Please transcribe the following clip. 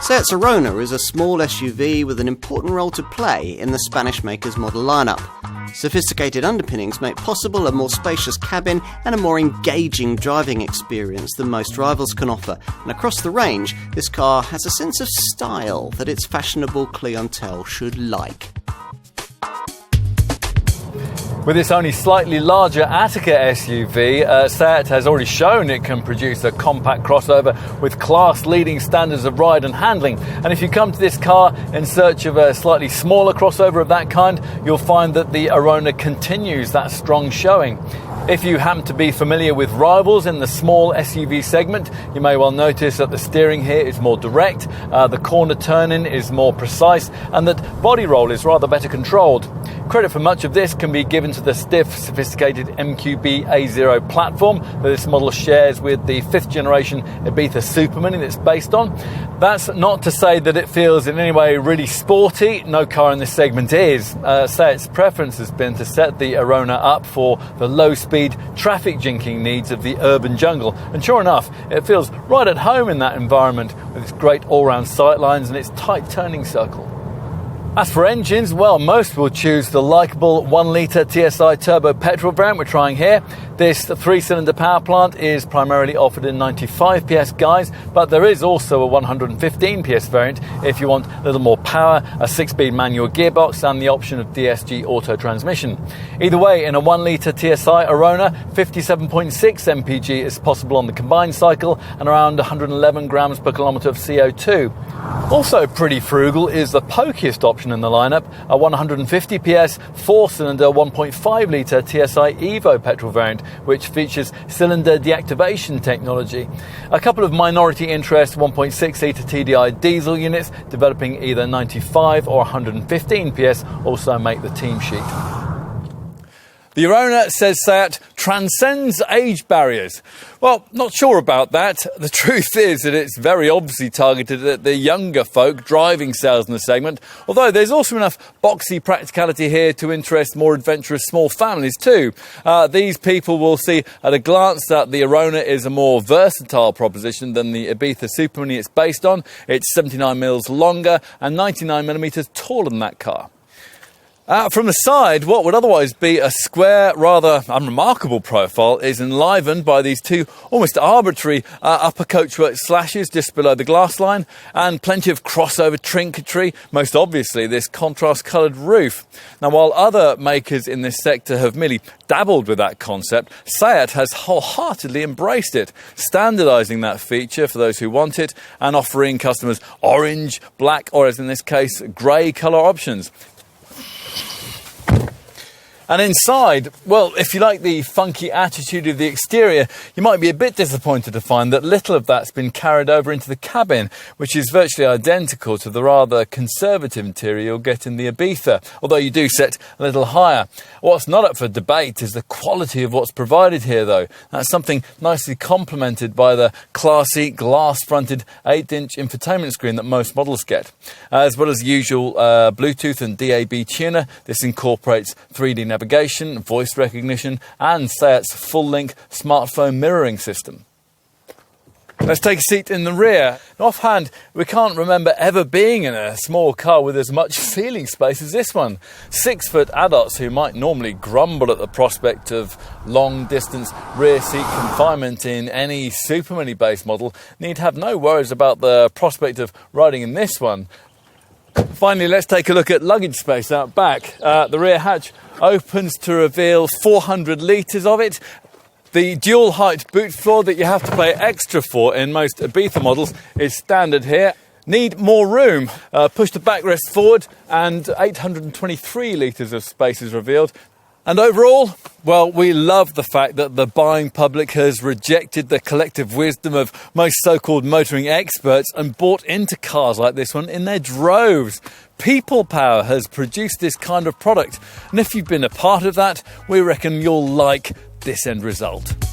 SEAT Arona is a small SUV with an important role to play in the Spanish maker's model lineup. Sophisticated underpinnings make possible a more spacious cabin and a more engaging driving experience than most rivals can offer, and across the range, this car has a sense of style that its fashionable clientele should like. With its only slightly larger Attica SUV, SEAT has already shown it can produce a compact crossover with class-leading standards of ride and handling. And if you come to this car in search of a slightly smaller crossover of that kind, you'll find that the Arona continues that strong showing. If you happen to be familiar with rivals in the small SUV segment, you may well notice that the steering here is more direct, the corner turn-in is more precise, and that body roll is rather better controlled. Credit for much of this can be given to the stiff, sophisticated MQB A0 platform that this model shares with the 5th generation Ibiza Supermini it's based on. That's not to say that it feels in any way really sporty. No car in this segment is. SEAT's preference has been to set the Arona up for the low-speed traffic jinking needs of the urban jungle. And sure enough, it feels right at home in that environment with its great all-round sightlines and its tight turning circle. As for engines, well, most will choose the likeable 1-litre TSI turbo petrol variant we're trying here. This 3-cylinder power plant is primarily offered in 95 PS guise, but there is also a 115 PS variant if you want a little more power, a 6-speed manual gearbox and the option of DSG auto transmission. Either way, in a 1-litre TSI Arona, 57.6 mpg is possible on the combined cycle and around 111 grams per kilometre of CO2. Also pretty frugal is the pokiest option in the lineup, a 150 PS 4-cylinder 1.5-litre TSI Evo petrol variant, which features cylinder deactivation technology. A couple of minority interest 1.6-litre TDI diesel units developing either 95 or 115 PS also make the team sheet. The Arona, says SEAT, transcends age barriers. Well, not sure about that. The truth is that it's very obviously targeted at the younger folk driving sales in the segment, although there's also enough boxy practicality here to interest more adventurous small families too. These people will see at a glance that the Arona is a more versatile proposition than the Ibiza Supermini it's based on. It's 79mm longer and 99mm taller than that car. From the side, what would otherwise be a square, rather unremarkable profile is enlivened by these two almost arbitrary upper coachwork slashes just below the glass line and plenty of crossover trinketry, most obviously this contrast-coloured roof. Now, while other makers in this sector have merely dabbled with that concept, SEAT has wholeheartedly embraced it, standardising that feature for those who want it and offering customers orange, black or, as in this case, grey colour options. And inside, well, if you like the funky attitude of the exterior, you might be a bit disappointed to find that little of that's been carried over into the cabin, which is virtually identical to the rather conservative interior you'll get in the Ibiza, although you do set a little higher. What's not up for debate is the quality of what's provided here, though. That's something nicely complemented by the classy glass-fronted 8-inch infotainment screen that most models get. As well as usual Bluetooth and DAB tuner, this incorporates 3D navigation, voice recognition and SEAT's full-length smartphone mirroring system. Let's take a seat in the rear. Offhand, we can't remember ever being in a small car with as much ceiling space as this one. 6-foot adults who might normally grumble at the prospect of long-distance rear seat confinement in any Supermini-based model need have no worries about the prospect of riding in this one. Finally, let's take a look at luggage space out back. The rear hatch opens to reveal 400 litres of it. The dual height boot floor that you have to pay extra for in most Ibiza models is standard here. Need more room. Push the backrest forward and 823 litres of space is revealed. And overall, well, we love the fact that the buying public has rejected the collective wisdom of most so-called motoring experts and bought into cars like this one in their droves. People power has produced this kind of product, and if you've been a part of that, we reckon you'll like this end result.